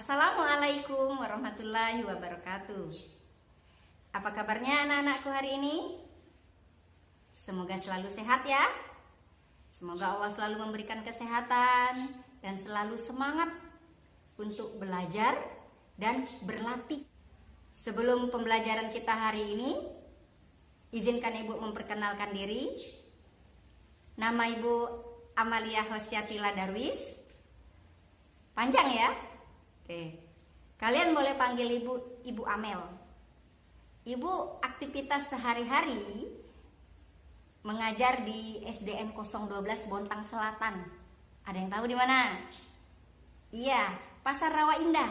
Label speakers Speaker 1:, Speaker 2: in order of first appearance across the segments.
Speaker 1: Assalamualaikum warahmatullahi wabarakatuh. Apa kabarnya anak-anakku hari ini? Semoga selalu sehat ya. Semoga Allah selalu memberikan kesehatan dan selalu semangat untuk belajar dan berlatih. Sebelum pembelajaran kita hari ini, izinkan Ibu memperkenalkan diri. Nama Ibu Amalia Hosiatila Darwis. Panjang ya? Oke. Kalian boleh panggil Ibu Amel. Ibu aktivitas sehari-hari mengajar di SDN 012 Bontang Selatan. Ada yang tahu di mana? Iya, Pasar Rawa Indah.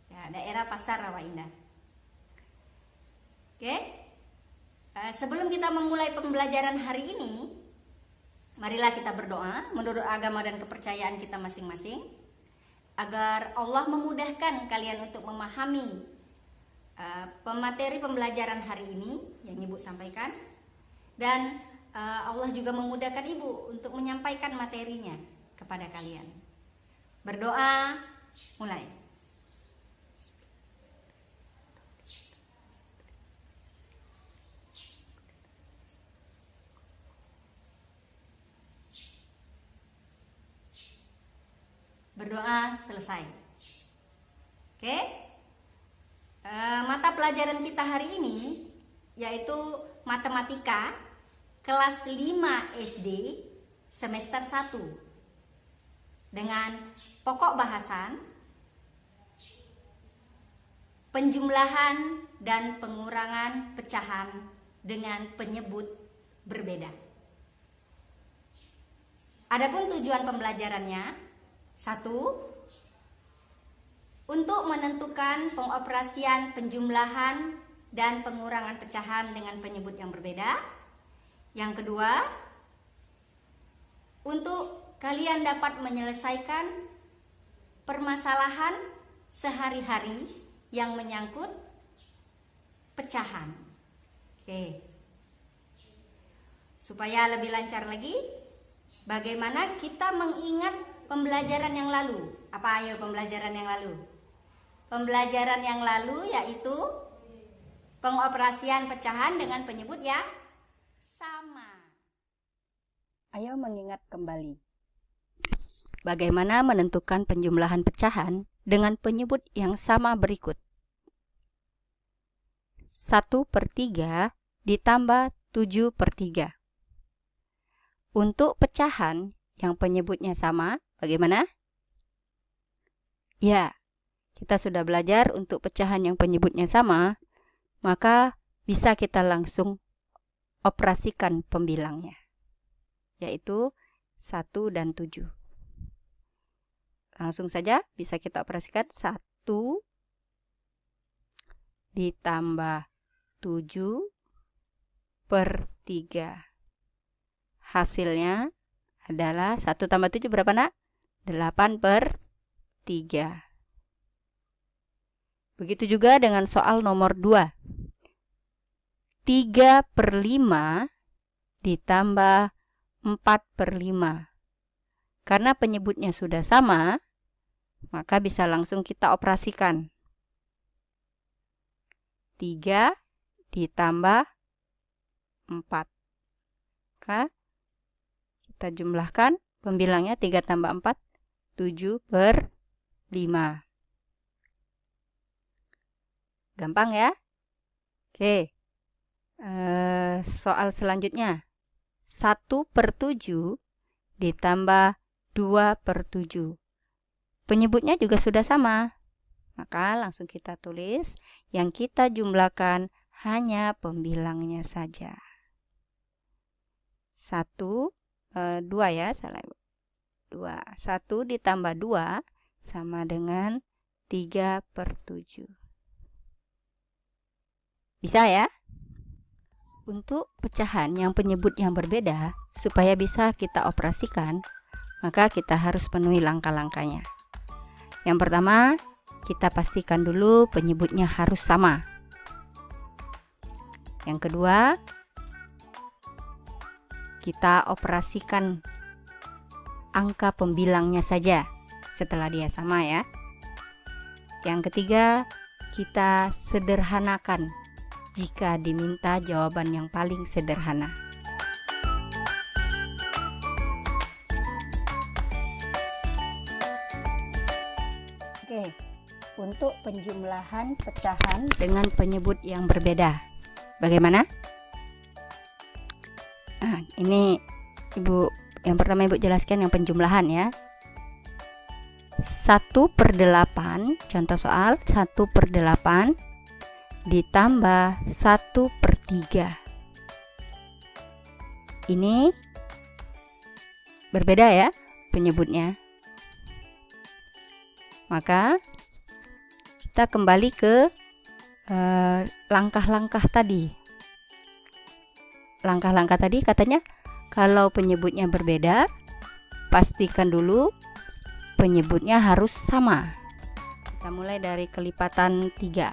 Speaker 1: Ya, daerah Pasar Rawa Indah. Oke. Sebelum kita memulai pembelajaran hari ini, marilah kita berdoa menurut agama dan kepercayaan kita masing-masing, agar Allah memudahkan kalian untuk memahami pemateri pembelajaran hari ini yang Ibu sampaikan, dan Allah juga memudahkan Ibu untuk menyampaikan materinya kepada kalian. Berdoa, mulai. Berdoa selesai. Oke. Mata pelajaran kita hari ini yaitu matematika kelas 5 SD semester 1 dengan pokok bahasan penjumlahan dan pengurangan pecahan dengan penyebut berbeda. Adapun tujuan pembelajarannya: 1. Untuk menentukan pengoperasian penjumlahan dan pengurangan pecahan dengan penyebut yang berbeda. Yang kedua, untuk kalian dapat menyelesaikan permasalahan sehari-hari yang menyangkut pecahan. Oke. Supaya lebih lancar lagi, bagaimana kita mengingat pembelajaran yang lalu? Apa ayo pembelajaran yang lalu? Pembelajaran yang lalu yaitu pengoperasian pecahan dengan penyebut yang sama. Ayo mengingat kembali. Bagaimana menentukan penjumlahan pecahan dengan penyebut yang sama berikut. 1/3 ditambah 7/3. Untuk pecahan yang penyebutnya sama, bagaimana? Ya, kita sudah belajar untuk pecahan yang penyebutnya sama, maka bisa kita langsung operasikan pembilangnya, yaitu 1 dan 7. Langsung saja bisa kita operasikan. 1 ditambah 7/3. Hasilnya adalah 1 tambah 7 berapa, nak? 8/3. Begitu juga dengan soal nomor 2. 3/5 ditambah 4/5. Karena penyebutnya sudah sama, maka bisa langsung kita operasikan. 3 ditambah 4. Maka kita jumlahkan pembilangnya 3 tambah 4, 7/5. Gampang ya? Oke. Soal selanjutnya. 1/7 ditambah 2/7. Penyebutnya juga sudah sama. Maka langsung kita tulis, yang kita jumlahkan hanya pembilangnya saja. 2 ya, salah. 2. 1 ditambah 2 sama dengan 3/7. Bisa ya? Untuk pecahan yang penyebut yang berbeda, supaya bisa kita operasikan, maka kita harus penuhi langkah-langkahnya. Yang pertama, kita pastikan dulu penyebutnya harus sama. Yang kedua, kita operasikan angka pembilangnya saja setelah dia sama ya. Yang ketiga, kita sederhanakan jika diminta jawaban yang paling sederhana. Oke, untuk penjumlahan pecahan dengan penyebut yang berbeda, bagaimana? Nah, ini yang pertama Ibu jelaskan yang penjumlahan ya. 1/8, contoh soal 1/8 ditambah 1/3. Ini berbeda ya penyebutnya. Maka kita kembali ke langkah-langkah tadi. Langkah-langkah tadi katanya kalau penyebutnya berbeda, pastikan dulu penyebutnya harus sama. Kita mulai dari kelipatan 3.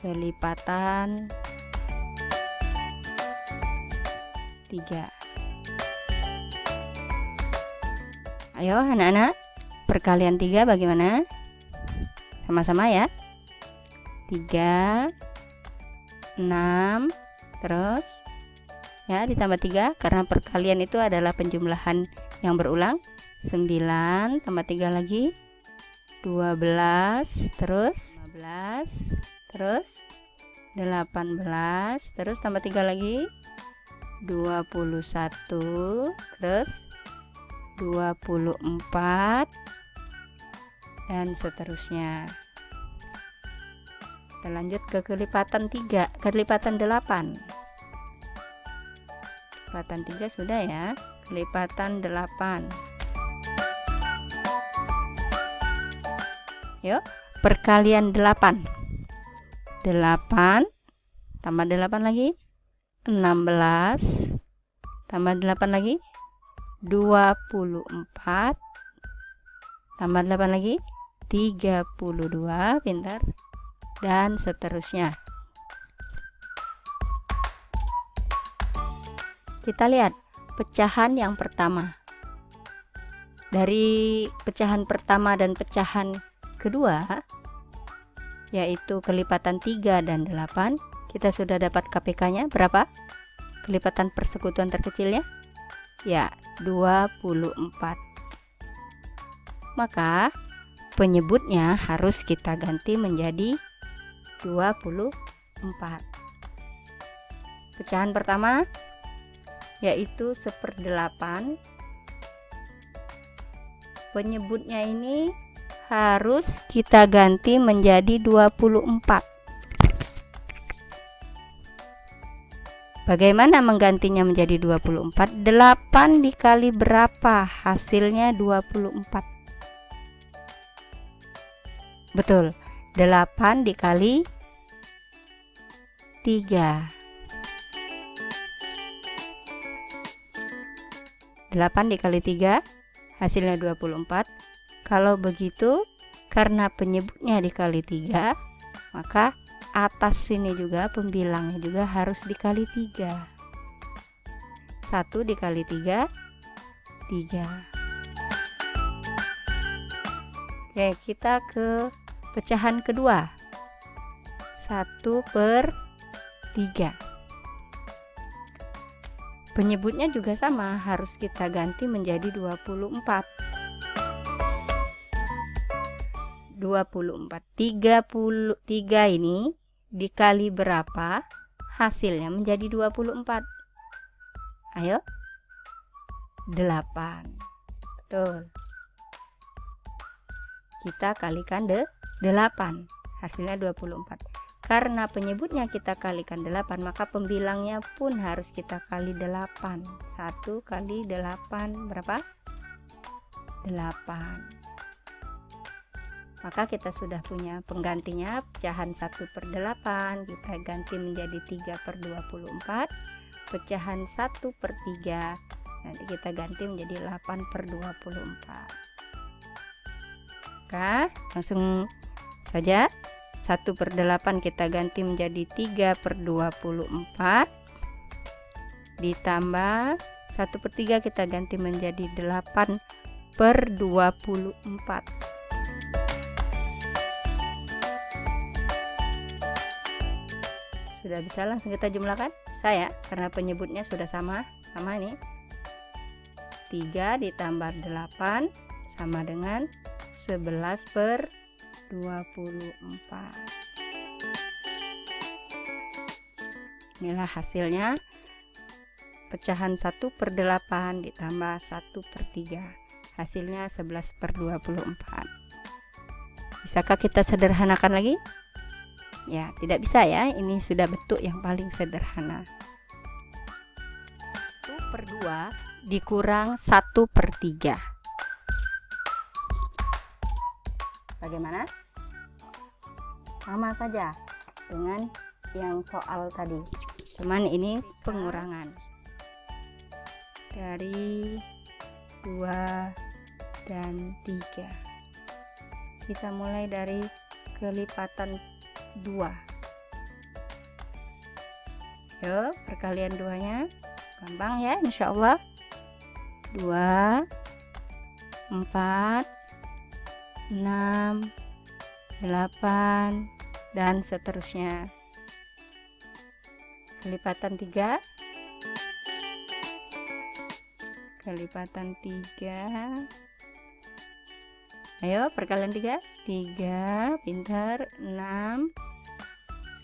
Speaker 1: Kelipatan 3. Ayo anak-anak, perkalian 3 bagaimana? Sama-sama ya. 3, 6, terus ya ditambah 3 karena perkalian itu adalah penjumlahan yang berulang. 9 tambah 3 lagi 12, terus 15, terus 18, terus tambah 3 lagi 21, terus 24 dan seterusnya. Kita lanjut ke kelipatan 3, kelipatan 8. Kelipatan 3 sudah ya. Kelipatan 8. Yuk, perkalian 8. 8 tambah 8 lagi 16 tambah 8 lagi 24 tambah 8 lagi 32, pintar, dan seterusnya. Kita lihat pecahan yang pertama. Dari pecahan pertama dan pecahan kedua, yaitu kelipatan 3 dan 8, kita sudah dapat KPK-nya berapa? Kelipatan persekutuan terkecilnya? Ya, 24. Maka penyebutnya harus kita ganti menjadi 24. Pecahan pertama yaitu 1/8. Penyebutnya ini harus kita ganti menjadi 24. Bagaimana menggantinya menjadi 24? 8 dikali berapa? Hasilnya 24. Betul, 8 dikali 3. 8 dikali 3 hasilnya 24. Kalau begitu, karena penyebutnya dikali 3, maka atas sini juga pembilangnya juga harus dikali 3. 1 dikali 3, 3. Oke, kita ke pecahan kedua. 1/3. Penyebutnya juga sama, harus kita ganti menjadi 24. 24. 33 ini dikali berapa? Hasilnya menjadi 24. Ayo. 8. Betul. Kita kalikan 8. Hasilnya 24. Karena penyebutnya kita kalikan 8, maka pembilangnya pun harus kita kali 8. 1 kali 8 berapa? 8. Maka kita sudah punya penggantinya, pecahan 1/8 kita ganti menjadi 3/24, pecahan 1/3 nanti kita ganti menjadi 8/24. Maka langsung saja 1/8 kita ganti menjadi 3/24 ditambah 1/3 kita ganti menjadi 8/24. Sudah bisa langsung kita jumlahkan? Saya karena penyebutnya sudah sama ini. 3 ditambah 8 sama dengan 11/24. Inilah hasilnya. Pecahan 1/8 ditambah 1/3. Hasilnya 11/24. Bisakah kita sederhanakan lagi? Ya, tidak bisa ya. Ini sudah bentuk yang paling sederhana. 1/2 dikurang 1/3. Bagaimana? Sama saja dengan yang soal tadi. Cuman ini pengurangan. Dari 2 dan 3. Kita mulai dari kelipatan 2. Yuk, perkalian 2-nya gampang ya, insya Allah. 2, 4, 6, 8, dan seterusnya. Kelipatan 3. Kelipatan 3. Ayo, perkalian 3. 3, pintar. 6,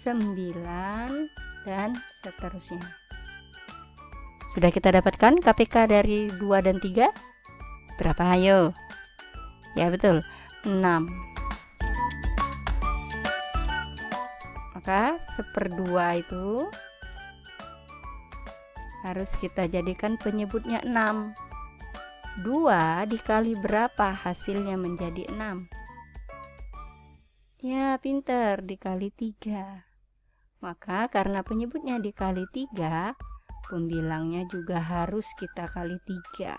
Speaker 1: 9, dan seterusnya. Sudah kita dapatkan KPK dari 2 dan 3? Berapa? Ayo. Ya, betul. 6. Maka 1/2 itu harus kita jadikan penyebutnya 6. 2 dikali berapa hasilnya menjadi 6? Ya, pinter, dikali 3. Maka karena penyebutnya dikali 3, pembilangnya juga harus kita kali 3.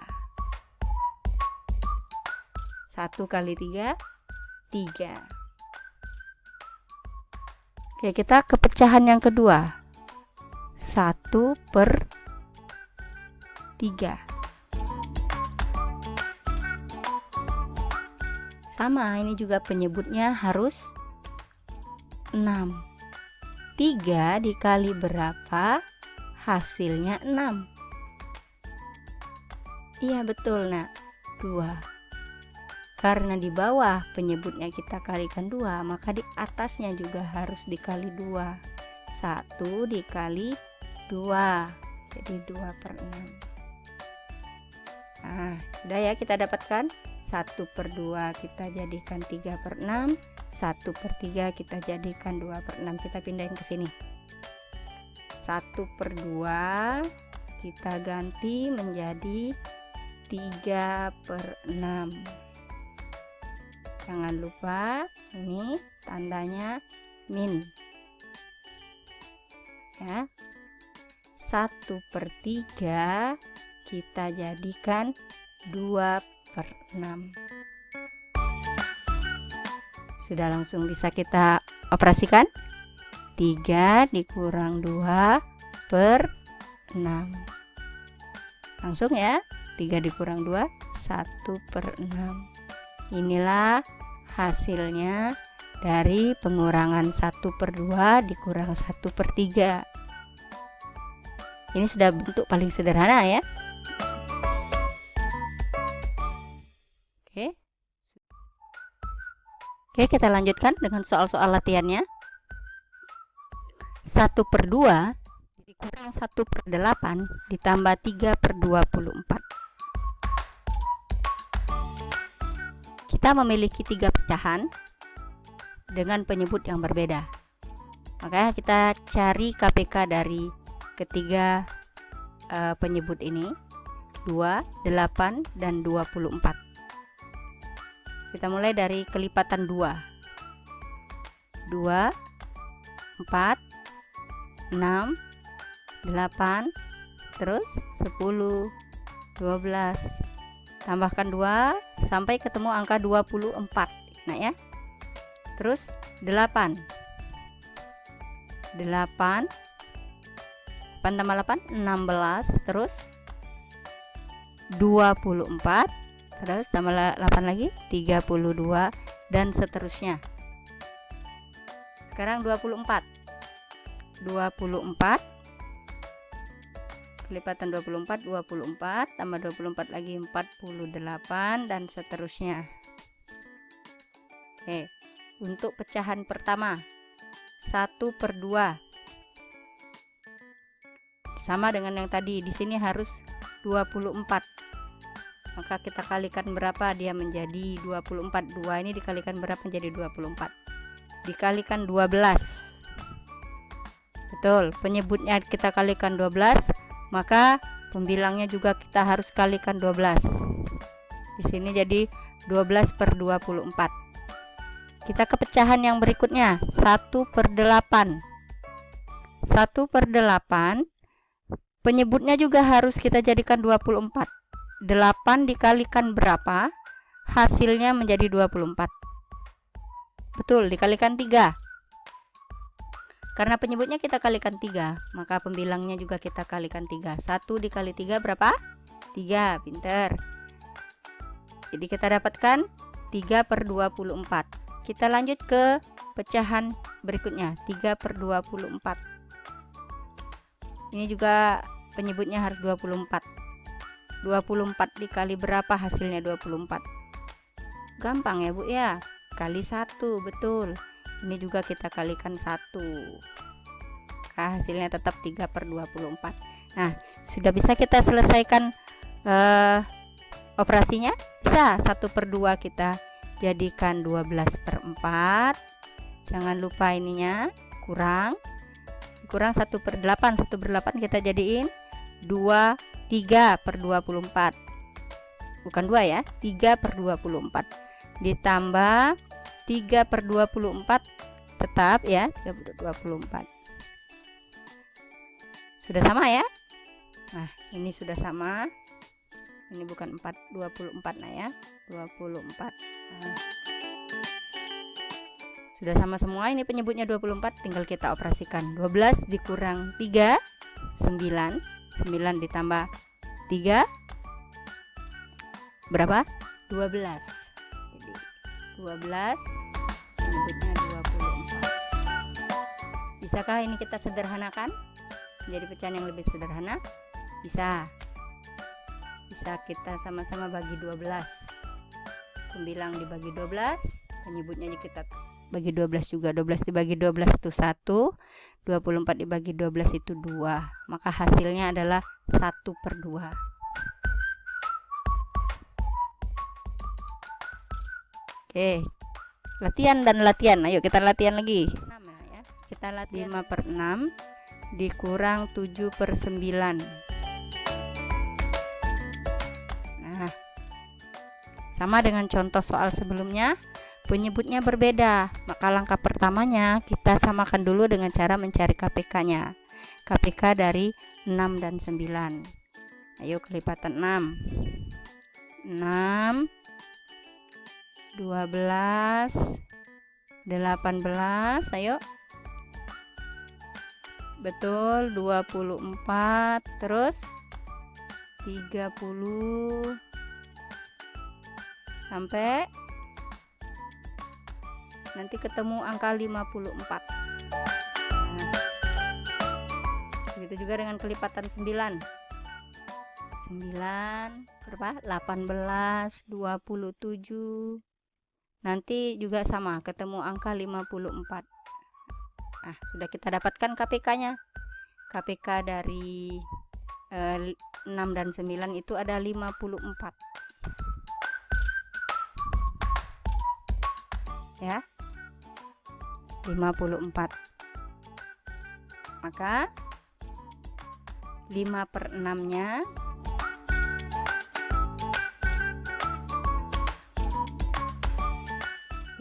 Speaker 1: 1 kali 3, 3. Oke, kita ke pecahan yang kedua. 1/3. Sama, ini juga penyebutnya harus 6. 3 dikali berapa hasilnya 6? Iya, betul nak, 2. Karena di bawah penyebutnya kita kalikan 2, maka di atasnya juga harus dikali 2. 1 dikali 2, jadi 2/6. Nah, sudah ya kita dapatkan. 1/2 kita jadikan 3/6, 1/3 kita jadikan 2/6. Kita pindahin ke sini. 1/2 kita ganti menjadi 3/6. Jangan lupa ini tandanya min. Ya. 1/3 kita jadikan 2/6. Sudah langsung bisa kita operasikan. 3 dikurang 2/6. Langsung ya. 3 dikurang 2, 1/6. Inilah hasilnya dari pengurangan 1/2 dikurang 1/3. Ini sudah bentuk paling sederhana ya. Oke, kita lanjutkan dengan soal-soal latihannya. 1/2 dikurang 1/8 ditambah 3/24. Kita memiliki 3 pecahan dengan penyebut yang berbeda. Maka kita cari KPK dari ketiga penyebut ini. 2, 8, dan 24. Kita mulai dari kelipatan 2. 2, 4, 6, 8, terus 10, 12. Tambahkan 2 sampai ketemu angka 24. Nah ya. Terus 8. 8 tambah 8, 16. Terus 24. Terus tambah 8 lagi, 32, dan seterusnya. Sekarang 24. 24, kelipatan 24, 24 tambah 24 lagi 48, dan seterusnya. Oke, untuk pecahan pertama 1/2 sama dengan yang tadi. Di sini harus 24, maka kita kalikan berapa, dia menjadi 24. 2 ini dikalikan berapa, menjadi 24, dikalikan 12. Betul, penyebutnya kita kalikan 12, maka pembilangnya juga kita harus kalikan 12. Di sini jadi 12/24. Kita ke pecahan yang berikutnya, 1/8. 1/8 penyebutnya juga harus kita jadikan 24. 8 dikalikan berapa, hasilnya menjadi 24. Betul, dikalikan 3. Karena penyebutnya kita kalikan 3, maka pembilangnya juga kita kalikan 3. 1 dikali 3 berapa? 3, pinter. Jadi kita dapatkan 3/24. Kita lanjut ke pecahan berikutnya, 3/24. Ini juga penyebutnya harus 24. 24 dikali berapa, hasilnya 24. Gampang ya Bu ya, kali 1, betul. Ini juga kita kalikan 1, nah, hasilnya tetap 3/24. Nah, sudah bisa kita selesaikan operasinya. Bisa 1/2 kita jadikan 12/4. Jangan lupa ininya kurang 1/8. 1/8 kita jadiin 3/24. Bukan 2 ya, 3/24 ditambah 3/24 tetap ya, 3/24. Sudah sama ya. Nah, ini sudah sama. Ini bukan 24 nah ya, 24. Nah, sudah sama semua. Ini penyebutnya 24, tinggal kita operasikan. 12 dikurang 3, 9. 9 ditambah 3 berapa? 12. Jadi 12 penyebutnya 24. Bisakah ini kita sederhanakan jadi pecahan yang lebih sederhana? Bisa kita sama-sama bagi 12. Pembilang dibagi 12, penyebutnya kita bagi 12 juga. 12 dibagi 12 itu 1, 24 dibagi 12 itu 2, maka hasilnya adalah 1/2. Oke, latihan dan latihan. Ayo kita latihan lagi. 6 ya. Kita latihan 5/6 dikurang 7/9. Nah, sama dengan contoh soal sebelumnya, penyebutnya berbeda, maka langkah pertamanya kita samakan dulu dengan cara mencari KPK-nya. KPK dari 6 dan 9. Ayo kelipatan 6. 6, 12, 18, ayo. Betul, 24, terus 30 sampai nanti ketemu angka 54. Nah, begitu juga dengan kelipatan 9. 9 berapa? 18, 27. Nanti juga sama, ketemu angka 54. Nah, sudah kita dapatkan KPK-nya. KPK dari 6 dan 9 itu ada 54. Ya. 54. Maka 5/6-nya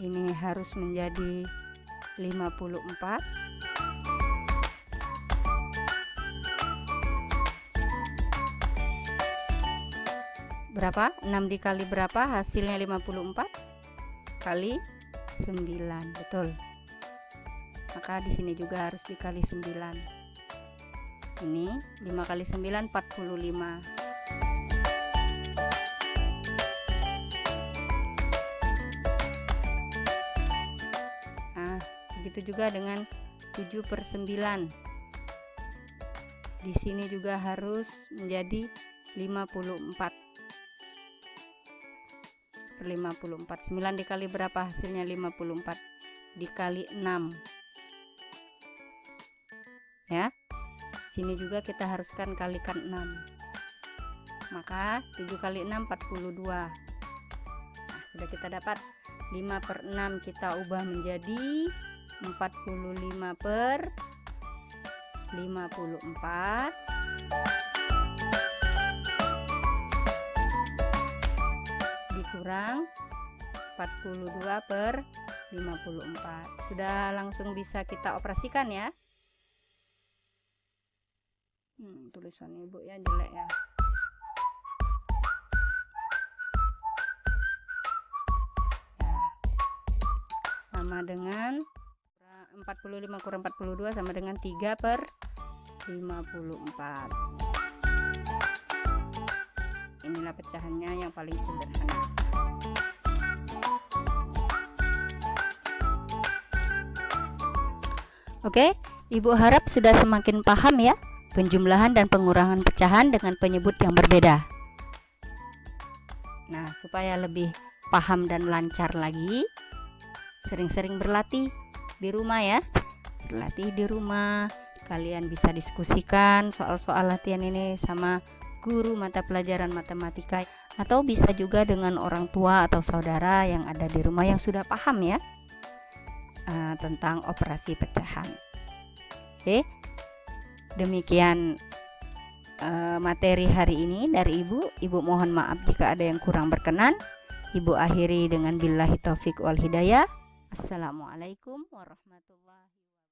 Speaker 1: ini harus menjadi 54. Berapa? 6 dikali berapa? Hasilnya 54 kali 9. Betul. Maka di sini juga harus dikali 9. Ini 5 kali 9 45. Nah, begitu juga dengan 7/9. Di sini juga harus menjadi 54 per 54. 9 dikali berapa hasilnya? 54 dikali 6 ya. Sini juga kita haruskan kalikan 6, maka 7 kali 6 42. Nah, sudah kita dapat 5 per 6 kita ubah menjadi 45 per 54 dikurang 42 per 54. Sudah langsung bisa kita operasikan ya. Tulisan ibu ya jelek ya. Sama dengan 45 kurang 42 sama dengan 3 per 54. Inilah pecahannya yang paling sederhana. Oke, Ibu harap sudah semakin paham ya penjumlahan dan pengurangan pecahan dengan penyebut yang berbeda. Nah, supaya lebih paham dan lancar lagi, sering-sering berlatih di rumah ya. Berlatih di rumah, kalian bisa diskusikan soal-soal latihan ini sama guru mata pelajaran matematika, atau bisa juga dengan orang tua atau saudara yang ada di rumah yang sudah paham ya tentang operasi pecahan. Oke, demikian materi hari ini dari Ibu. Ibu mohon maaf jika ada yang kurang berkenan. Ibu akhiri dengan billahi taufik wal hidayah. Assalamualaikum warahmatullahi wabarakatuh.